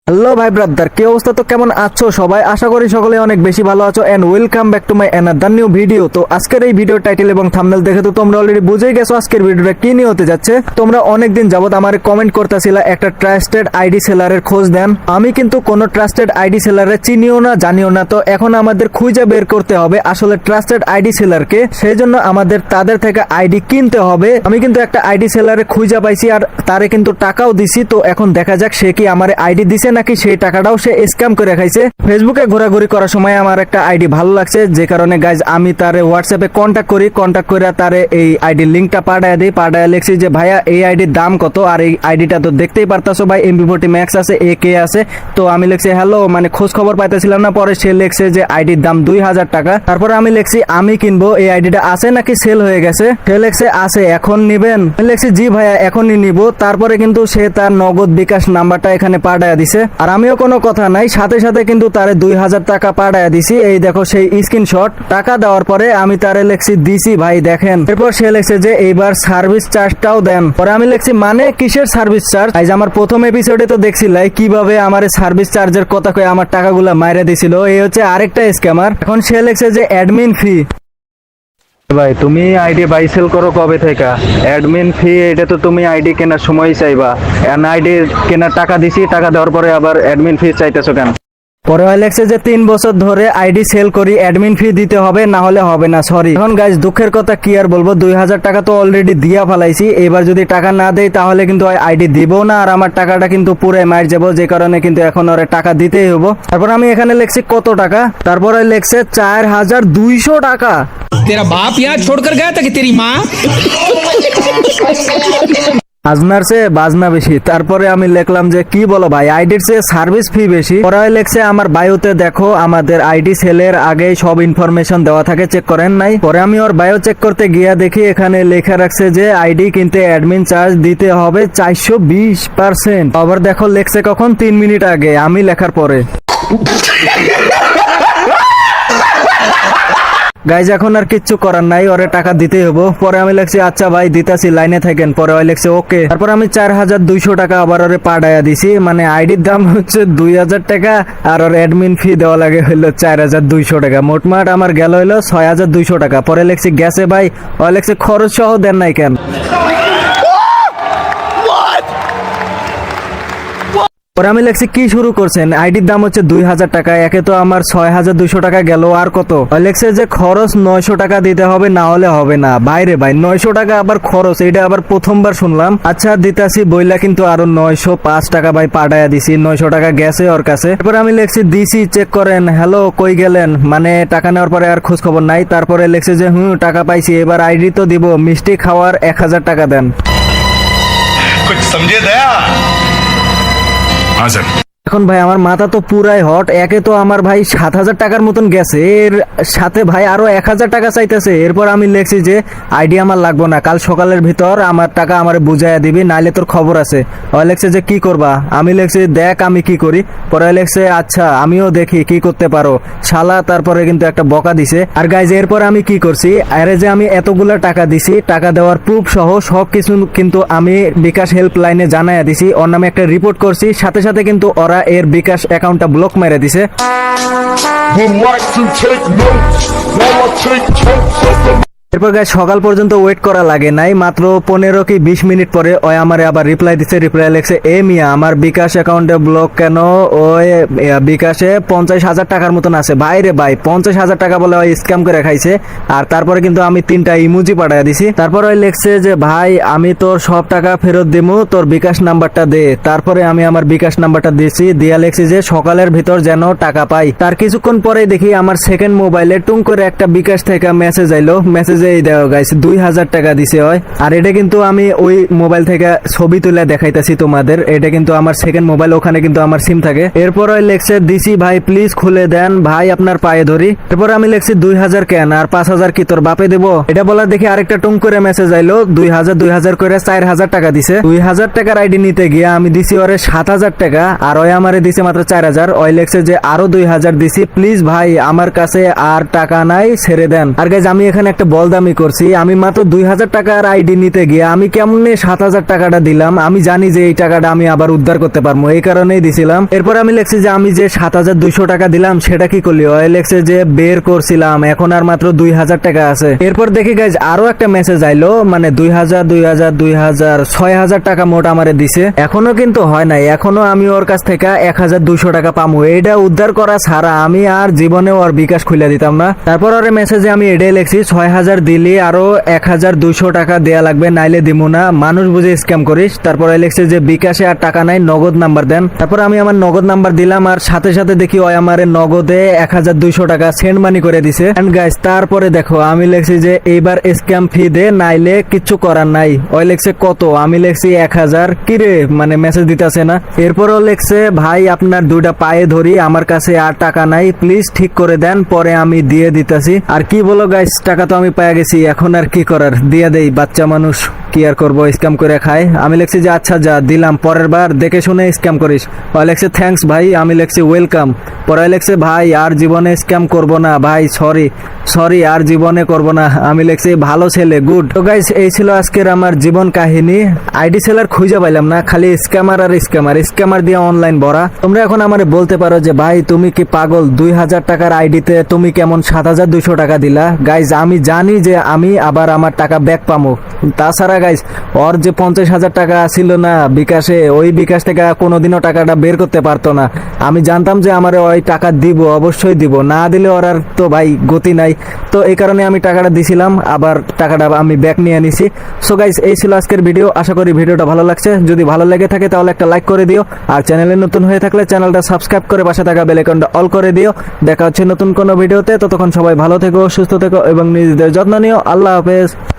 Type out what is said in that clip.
Hello ভাই brother, কি অবস্থা? তো কেমন আছো সবাই? আশা করি সকলে অনেক বেশি ভালো আছো and welcome back to my another new video. তো আজকের এই ভিডিও টাইটেল এবং থাম্বনেল দেখে তো তোমরা অলরেডি বুঝেই গেছো আজকের ভিডিওটা কি নিয়ে হতে যাচ্ছে। তোমরা অনেকদিন যাবত আমারে কমেন্ট করতেছিলা একটা ট্রাস্টেড আইডি সেলারের খোঁজ দেন। আমি কিন্তু কোনো ট্রাস্টেড আইডি সেলারে চিনিও না, জানিও না। তো এখন আমাদের খুঁজে বের করতে হবে আসলে ট্রাস্টেড আইডি সেলারকে। সেই জন্য আমাদের তাদের থেকে আইডি কিনতে হবে। আমি কিন্তু একটা আইডি সেলারে খুঁজে পাইছি আর তারে কিন্তু টাকাও দিছি। তো এখন দেখা যাক সে কি আমারে আইডি দিছে নাকি সেই টাকাটাও সে স্ক্যাম করে খাইছে। ফেসবুকে ঘোরাঘুরি করার সময় আমার একটা আইডি ভালো লাগছে, যে কারণে গাইজ আমি তারে হোয়াটসঅ্যাপে কন্ট্যাক্ট করি। কন্ট্যাক্ট করে তারে এই আইডি লিঙ্কটা পাঠায় দিই। পাঠায় লিখছি যে ভাইয়া এই আইডির দাম কত, আর এই আইডিটা তো দেখতেই পারতাছো ভাই MP40 ম্যাক্স আছে, AK আছে। তো আমি লিখছি হ্যালো, মানে খোঁজ খবর পাইতেছিলাম না। পরে সে লিখছে যে আইডির দাম 2000 টাকা। তারপরে আমি লিখছি আমি কিনবো, এই আইডিটা আছে নাকি সেল হয়ে গেছে? সে লিখছে আছে, এখন নিবেন? আমি লিখছি জি ভাইয়া এখনই নিব। তারপরে কিন্তু সে তার নগদ বিকাশ নাম্বারটা এখানে পাঠায় দিছে, আর আমিও কোনো কথা নাই, সাথে সাথে কিন্তু তারে 2000 টাকা পাঠায় দিছি। এই দেখো সেই স্ক্রিনশট। টাকা দেওয়ার পরে আমি তারে লিখছি দিছি ভাই দেখেন। এরপর সে লিখছে যে এইবার সার্ভিস চার্জটাও দেন। পরে আমি লিখছি মানে কিসের সার্ভিস চার্জ? আজ আমার প্রথম এপিসোডে তো দেখছিলাই কিভাবে আমার সার্ভিস চার্জের কথা কয়ে আমার টাকাগুলা মাইরা দিছিল। এই হচ্ছে আরেকটা স্ক্যামার। এখন সে লিখছে যে অ্যাডমিন ফি। ভাই তুমি আইডি বাই সেল করো কবে থেকে? অ্যাডমিন ফি এটা তো তুমি আইডি কেনার সময় চাইবা। আইডি কেনার টাকা দিছি, টাকা দেওয়ার পরে আবার অ্যাডমিন ফি চাইতেছো কেন? পরে লেখছে যে 3 বছর ধরে আইডি সেল করি, অ্যাডমিন ফি দিতে হবে, না হলে হবে না। সরি। এখন গাইজ দুঃখের কথা কি আর বলবো, 2000 টাকা তো অলরেডি দিয়া ফেলাইছি। এবার যদি টাকা না দেই তাহলে কিন্তু আইডি দিব না, আর আমার টাকাটা কিন্তু পুরাই মার যাবো, যে কারণে কিন্তু এখন ওরে টাকা দিতেই হবো। তারপর আমি এখানে লিখছি কত টাকা, তারপরে লিখছে 4200 টাকা। तेरा बाप यहाँ छोड़कर गया था कि तेरी माँ? আজনার চেয়ে বাজনা বেশি। তারপরে আমি লিখলাম যে কি বলো ভাই, আইডির চেয়ে সার্ভিস ফি বেশি। পরে লেখছে আমার বায়োতে দেখো আমাদের আইডি সেলের আগে সব ইনফরমেশন দেওয়া থাকে, চেক করেন নাই? পরে আমি ওর বায়ো চেক করতে গিয়া দেখি এখানে লেখা রাখছে যে আইডি কিনতে অ্যাডমিন চার্জ দিতে হবে 420%। আবার দেখো লেখছে কখন, 3 মিনিট আগে আমি লেখার পরে। গাইজ এখন আর কিচ্ছু করার নাই, ওরে টাকা দিতেই হবো। পরে আমি লিখছি আচ্ছা ভাই দিতাছি, লাইনে থাকেন। পরে ওই লিখছে ওকে। তারপর আমি 4200 টাকা আবার ওরে পাঠাইয়া দিছি। মানে আইডির দাম হচ্ছে 2000 টাকা আর ওর অ্যাডমিন ফি দেওয়া লাগে হইলো 4200 টাকা। মোটমাট আমার গেল হইলো 6200 টাকা। পরে লিখছি গেছে ভাই। ওই লিখছে খরচ সহ দেন নাই কেন? পরে আমি লিখছি কি শুরু করছেন, আইডির দাম হচ্ছে 2000 টাকা, একে তো আমার 6200 টাকা গেল, আর কত? লিখছে যে খরচ 900 টাকা দিতে হবে, না হলে হবে না। বাইরে ভাই 900 টাকা আবার খরচ, এটা আবার প্রথমবার শুনলাম। আচ্ছা দিতাছি বইলা কিন্তু আরো 905 টাকা ভাই পাঠাইয়া দিছি। 900 টাকা গেছে ওর কাছে। এরপর আমি লিখছি দিছি, চেক করেন। হ্যালো কই গেলেন? মানে টাকা নেওয়ার পরে আর খোঁজ খবর নাই। তারপরে লিখছে যে টাকা পাইছি, এবার আইডি তো দিব, মিষ্টি খাওয়ার 1000 টাকা দেন। कुछ समझे दया? हाँ सर। এখন ভাই আমার মাথা তো পুরাই হট। একে তো আমার ভাই 7000 টাকার মতন গেছে, এর সাথে ভাই আরো 1000 টাকা চাইতেছে। এরপর আমি লিখছি যে আইডি আমার লাগবো না, কাল সকালের ভিতর আমার টাকা আমারে বুঝাইয়া দিবি, নাইলে তোর খবর আছে। ওই লিখছে যে কি করবা? আমি লিখছি দেখ আমি কি করি। পরে লিখছে আচ্ছা আমিও দেখি কি করতে পারো শালা। তারপরে কিন্তু একটা বকা দিছে। আর গাইজ এরপর আমি কি করছি, আরে যে আমি এতগুলা টাকা দিছি, টাকা দেওয়ার প্রুফ সহ সবকিছু কিন্তু আমি বিকাশ হেল্পলাইনে জানাইয়া দিছি। ওর নামে একটা রিপোর্ট করছি, সাথে সাথে কিন্তু ওরা এর বিকাশ অ্যাকাউন্টটা ব্লক মেরে দিছে। এরপর গাইস সকাল পর্যন্ত ওয়েট করা লাগে নাই, মাত্র 15 কি 20 মিনিট পরে ওই আমারে আবার রিপ্লাই দিছে। রিপ্লাই লিখছে এ মিয়া আমার বিকাশ অ্যাকাউন্টে ব্লক কেন? ওই বিকাশে 50,000 টাকার মতন আছে। ভাই রে ভাই 50,000 টাকা বলে ওই স্ক্যাম করে খাইছে। আর তারপরে কিন্তু আমি 3টা ইমোজি পাঠাইয়া দিছি। তারপর ওই লিখছে যে ভাই আমি তোর সব টাকা ফেরত দিমু, তোর বিকাশ নাম্বারটা দে। তারপরে আমি আমার বিকাশ নাম্বারটা দিছি, দিয়া লিখছি যে সকালের ভিতর যেন টাকা পাই। তার কিছুক্ষণ পরে দেখি আমার সেকেন্ড মোবাইলে টুং করে একটা বিকাশ থেকে মেসেজ আইলো। মেসেজ এই দেখো গাইস 2000 টাকা দিছে হয়। আর এটা কিন্তু আমি ওই মোবাইল থেকে ছবি তুলে দেখাইতাছি তোমাদের। এটা কিন্তু আমার সেকেন্ড মোবাইল, ওখানে কিন্তু আমার সিম থাকে। এরপর ওই লেখছে দিছি ভাই প্লিজ খুলে দেন ভাই আপনার পায়ে ধরি। এরপর আমি লিখছি 2000 কেন, আর 5000 কি তোর বাপে দেবো? এটা বলা দেখি আরেকটা টুং করে মেসেজ আইলো 2000 করে 4000 টাকা দিছে। 2000 টাকার আইডি নিতে গিয়ে আমি দিছি ওরে 7000 টাকা, আর ওই আমারে দিছে মাত্র 4000। ওই লেখছে যে আরো 2000 দিছি, প্লিজ ভাই আমার কাছে আর টাকা নাই, ছেড়ে দেন। আর গাইজ আমি এখানে একটা বল ফাজলামি করছি। আমি মাত্র 2000 টাকার আইডি নিতে গিয়ে আমি কেমনে 7000 টাকাটা দিলাম। আমি জানি যে এই টাকাটা আমি আবার উদ্ধার করতে পারবো, এই কারণেই দিছিলাম। এরপর আমি লিখছি যে আমি যে 7200 টাকা দিলাম সেটা কি করলি, ওই লিখছে যে বের করছিলাম, এখন আর মাত্র 2000 টাকা আছে। এরপর দেখি গাইজ আরো একটা মেসেজ আইলো, মানে 2000 6000 টাকা মোট আমারে দিছে। এখনো কিন্তু হয় নাই, এখনো আমি ওর কাছ থেকে 1200 টাকা পামু। এইটা উদ্ধার করা ছাড়া আমি আর জীবনে ওর বিকাশ খুলে দিতাম না। তারপর ওর মেসেজে আমি এটাই লিখছি 6000 দিলি আরো 1200 টাকা দেয়া লাগবে, নাইলে দিমু না, মানুষ বুঝে স্ক্যাম করিস। তারপর লিখছে যে বিকাশে আর টাকা নাই, নগদ নাম্বার দেন। তারপর আমি আমার নগদ নাম্বার দিলাম, আর সাথে সাথে দেখি ওই আমার নগদে 1200 টাকা সেন্ড মানি করে দিছে। এন্ড গাইস তারপরে দেখো আমি লিখছি যে এইবার স্ক্যাম ফি দে, নাইলে কিচ্ছু করার নাই। ওই লিখছে কত, আমি লিখছি 1000। কিরে মানে মেসেজ দিতেছে না। এরপরও লিখছে ভাই আপনার দুইটা পায়ে ধরি, আমার কাছে আর টাকা নাই, প্লিজ ঠিক করে দেন, পরে আমি দিয়ে দিতাছি। আর কি বলো গাইস, টাকা তো আমি পেয়ে গেছি, এখন আর কি করার, দিয়ে দেই, বাচ্চা মানুষ কি আর করবো, স্ক্যাম করে খায়। আমি লিখছি যে আচ্ছা যা দিলাম, পরের বার দেখে শুনে স্ক্যাম করিস। ওই লিখছে থ্যাঙ্কস ভাই, আমি লিখছি ওয়েলকাম। পরে লিখছে ভাই আর জীবনে স্ক্যাম করব না ভাই, সরি আর জীবনে করব না। আমি লিখছি ভালো ছেলে, গুড। তো গাইস এই ছিল আজকের আমার জীবন কাহিনী। আইডি সেলার খুঁজে পাইলাম না, খালি স্ক্যামার আর স্ক্যামার দিয়ে অনলাইন ভরা। তোমরা এখন আমারে বলতে পারো যে ভাই তুমি কি পাগল, 2000 টাকার আইডিতে তুমি কেমন 7200 টাকা দিলা। গাইজ আমি জানি যে আমি আবার আমার টাকা ব্যাক পামো। তাছাড়া গাইজ ওর যে 50,000 টাকা ছিল না বিকাশে, ওই বিকাশ থেকে কোনোদিনও টাকাটা বের করতে পারতো না। আমি জানতাম যে আমার ওই টাকা দিব, অবশ্যই দিব, না দিলে ওর আর তো ভাই গতি নাই। তো এই কারণে আমি টাকাটা দিছিলাম, আবার টাকাটা আমি ব্যাক নিয়ে নিছি। সো গাইজ এই ছিল আজকের ভিডিও, আশা করি ভিডিওটা ভালো লাগছে। যদি ভালো লেগে থাকে তাহলে একটা লাইক করে দিও, আর চ্যানেলে নতুন হয়ে থাকলে চ্যানেলটা সাবস্ক্রাইব করে পাশে থাকা বেল আইকনটা অল করে দিও। দেখা হচ্ছে নতুন কোনো ভিডিওতে, ততক্ষণ সবাই ভালো থেকো, সুস্থ থেকো এবং নিজেদের যত্ন নিও। আল্লাহ হাফেজ।